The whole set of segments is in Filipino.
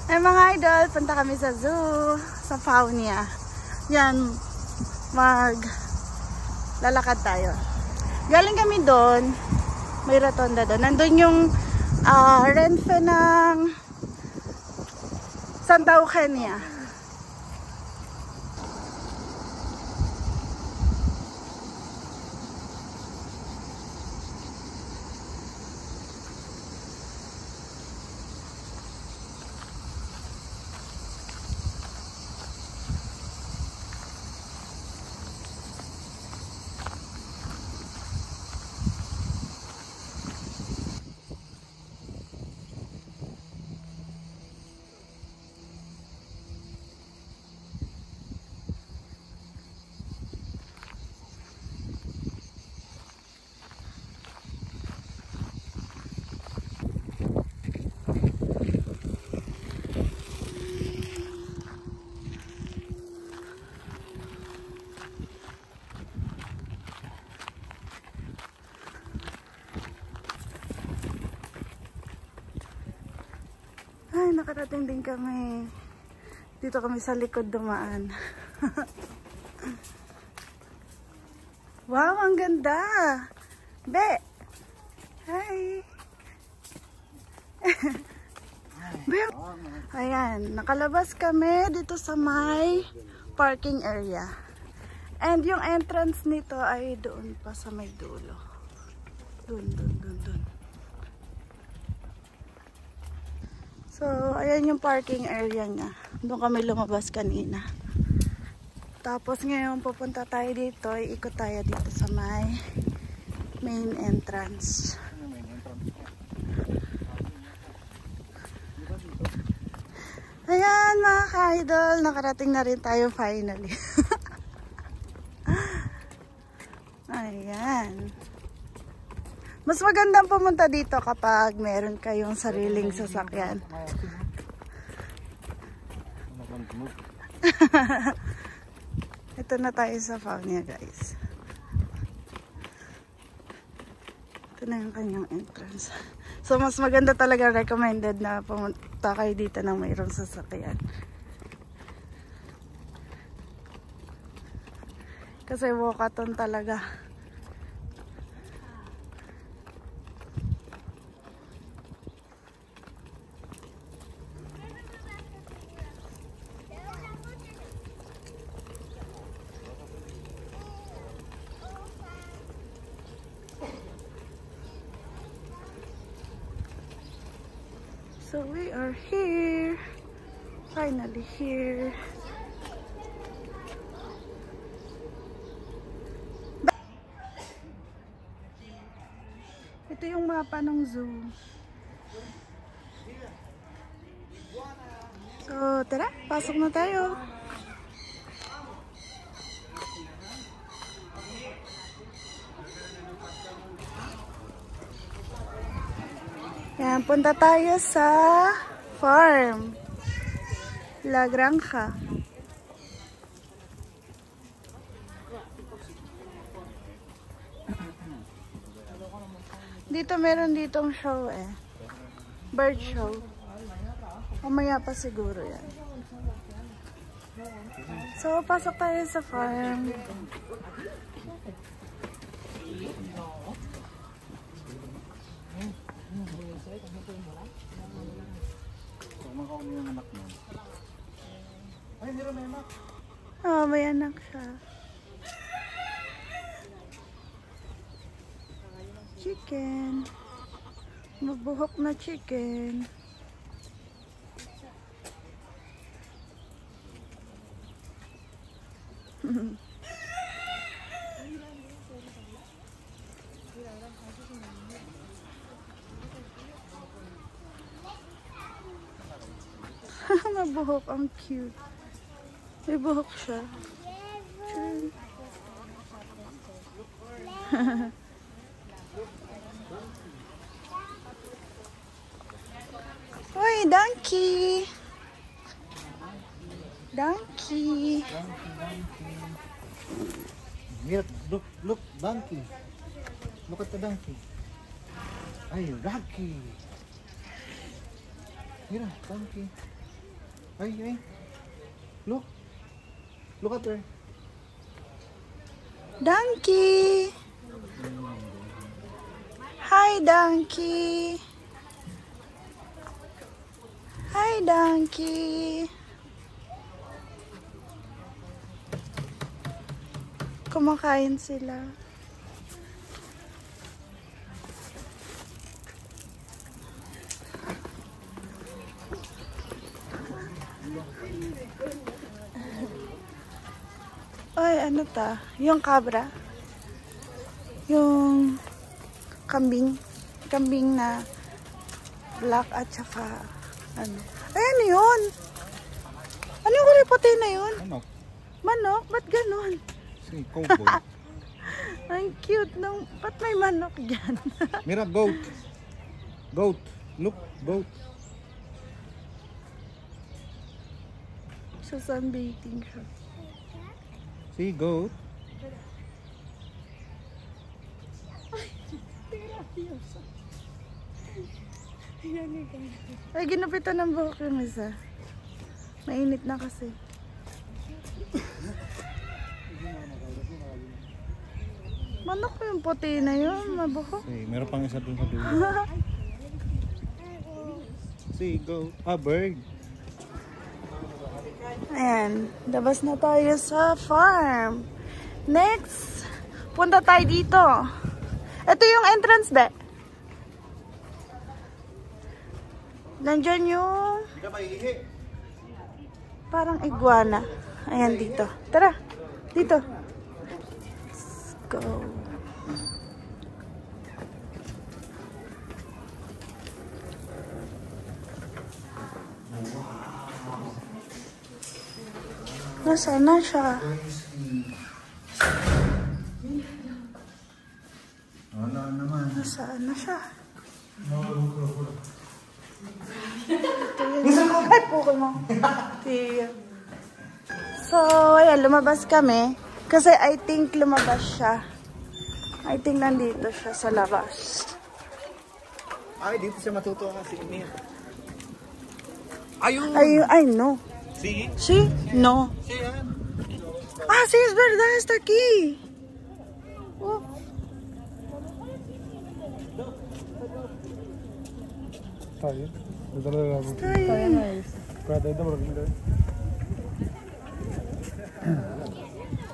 Ay mga idol, punta kami sa zoo, sa Faunia. Yan, lalakad tayo. Galing kami doon, may rotonda doon. Nandun yung Renfe ng Santa Eugenia. Ay, nakarating din kami. Dito kami sa likod dumaan. Wow, ang ganda! Be! Hi! Be! Ayan, nakalabas kami dito sa may parking area. And yung entrance nito ay doon pa sa may dulo. Doon. So, ayan yung parking area niya. Doon kami lumabas kanina. Tapos ngayon, pupunta tayo dito. Iikot tayo dito sa may main entrance. Ayan mga ka-idol, nakarating na rin tayo finally. Ayan. Mas magandang pumunta dito kapag meron kayong sariling sasakyan. Ito na tayo sa Faunia, guys. Ito na yung kanyang entrance. So, mas maganda talaga, recommended na pumunta kayo dito ng mayroong sasakyan. Kasi walkathon talaga. So we are here, finally here. Ito yung mapa ng zoo. So tara, pasok na tayo. Yan, punta tayo sa farm. La Granja. Dito meron ditong show eh. Bird show. Mamaya pa siguro yan. So, pasok tayo sa farm. Oh, may anak siya. Chicken. Mabuhok na chicken. Mabuhok, ang cute. May buhok siya. Uy, donkey! Donkey! Look, donkey. Look at the donkey. Ay, donkey. Mira, donkey. Ay. Look. Look at her. Donkey! Hi, donkey! Hi, donkey! Kumakain sila. Ay, ano ta? Yung cabra. Yung kambing. Kambing na black at saka ano. Ay, ano yun? Ano yung kulay puti na yun? Manok. Manok? Ba't ganon? Si cowboy. Ang cute nung... Ba't may manok dyan? Mira, goat. Goat. Look, goat. Sa sunbathing siya. See, goat. Ay, ginupitan ng buhok yung isa. Mainit na kasi. Manok ko yung puti na yun, mabuhok. See, meron pang isa dun sa dulo. See, goat. Bird. Ayan, labas na tayo sa farm. Next, punta tayo dito. Ito yung entrance, be. Nandyan yung... Hindi ka maiihi. Parang iguana. Ayan, dito. Tara, dito. Let's go. Nasaan na siya? Wala naman. Nasaan na siya? Ay, pukol mo. Tiyo. So, ayan, lumabas kami. Kasi I think lumabas siya. I think nandito siya sa labas. Ay, dito siya matuto kasi Mir. Ayun! I know. See? See? No. See yan? Ah, sí, es verdad, está aquí. Oh. Está ahí.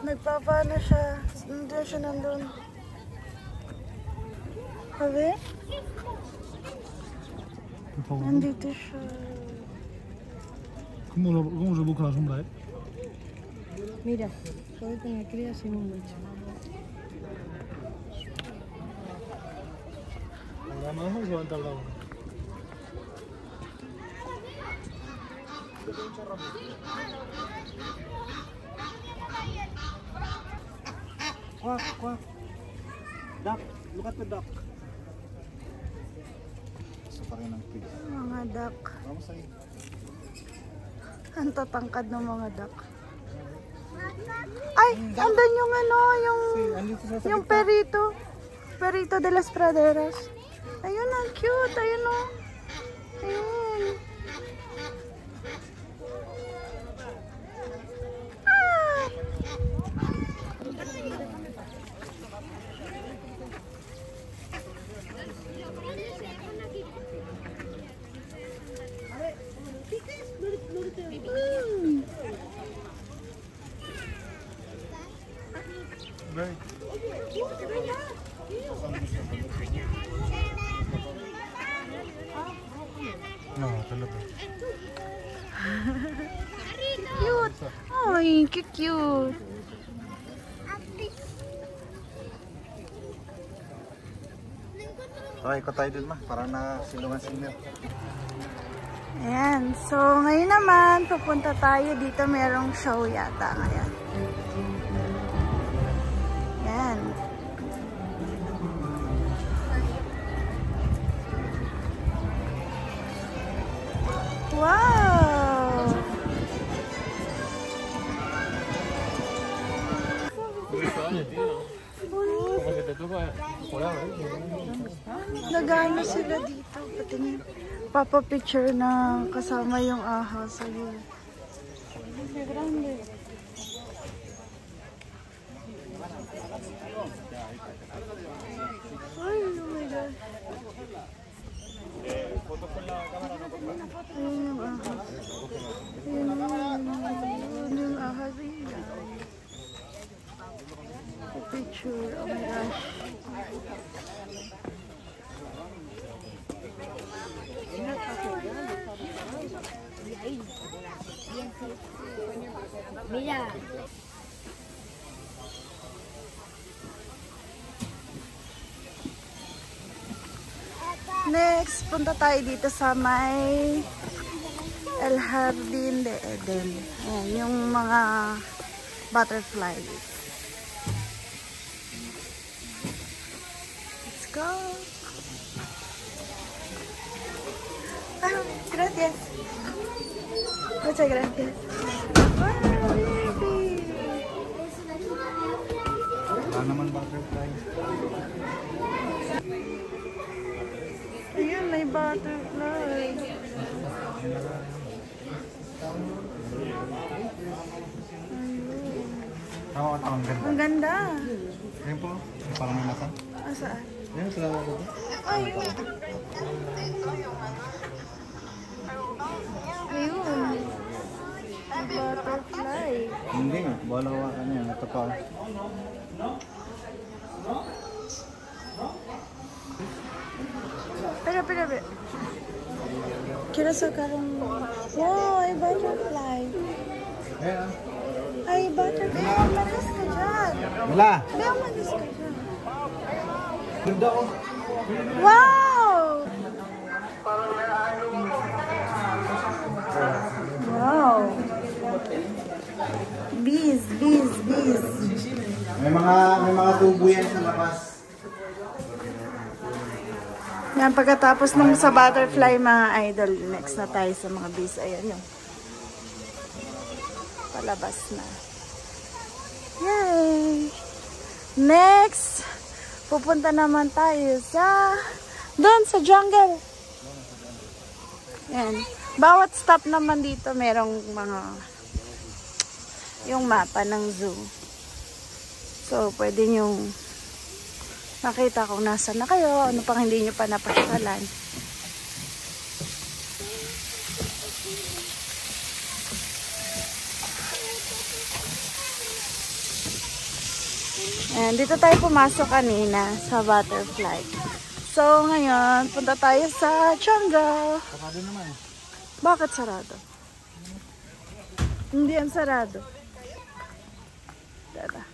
Nagpapano siya. Nandun siya nandun. Sabi? Nandito siya. ¿Cómo se busca la sombra, Mira, puede tener crías sin un lecho. ¿La mano se va a entablar? Quack, quack. Duck. Look at the duck. Gusto pa rin ng pig. Mga duck. Vamos ahí. Ang tatangkad ng mga duck. Ay, andun yung ano, Andito sa yung perito. Perito de las praderas. Ayun, ang cute. Ayun o. Ayun. Ay. Right. No, talaga. Cute. Ay, cute. Okay, ikot tayo dun ma. Para na silungan si Mir. Ayan. So, ngayon naman, pupunta tayo dito. Merong show yata ngayon. Ayan. Wow! Nagano sila dito. Patingin. Magpapapicture na kasama yung ahas sa'yo. Grande. Ay, oh my God. Ayun yung ahas. Ayun yung ahas. Picture. Oh my gosh. Mira. Next, punta tayo dito sa may El Jardín de Eden. Ayan, yung mga butterfly. Let's go! Ah, gracias. Muchas gracias. Wow, baby! Wala naman butterfly. Ayun, may butterfly. Tama ka, ang ganda. Ang ganda. Ayun po, parang may mata. Saan? Ayun, salamat po. Ayun. Ayun. Butterfly. Hindi nga, balawa ka na yan. Ito pa. Pero. Quiero sacar un... Wow, hay butterfly. Ayun ah. Hay butterfly. Umalis ka dyan. Wala! Hindi, umalis ka dyan. Ganda oh. Wow! Wow! Bees. May mga tubo yan sa labas. Yan, pagkatapos ng sa butterfly, mga idol, next na tayo sa mga bees. Ayan yung palabas na. Yay! Next, pupunta naman tayo sa doon sa jungle. Yan. Bawat stop naman dito merong mga yung mapa ng zoo. So, pwede nyo makita kung nasa na kayo, ano pang hindi nyo pa napasyalan. And dito tayo pumasok kanina sa butterfly. So, ngayon, punta tayo sa jungle. Sarado naman. Bakit sarado? Hindi yan sarado. Tara.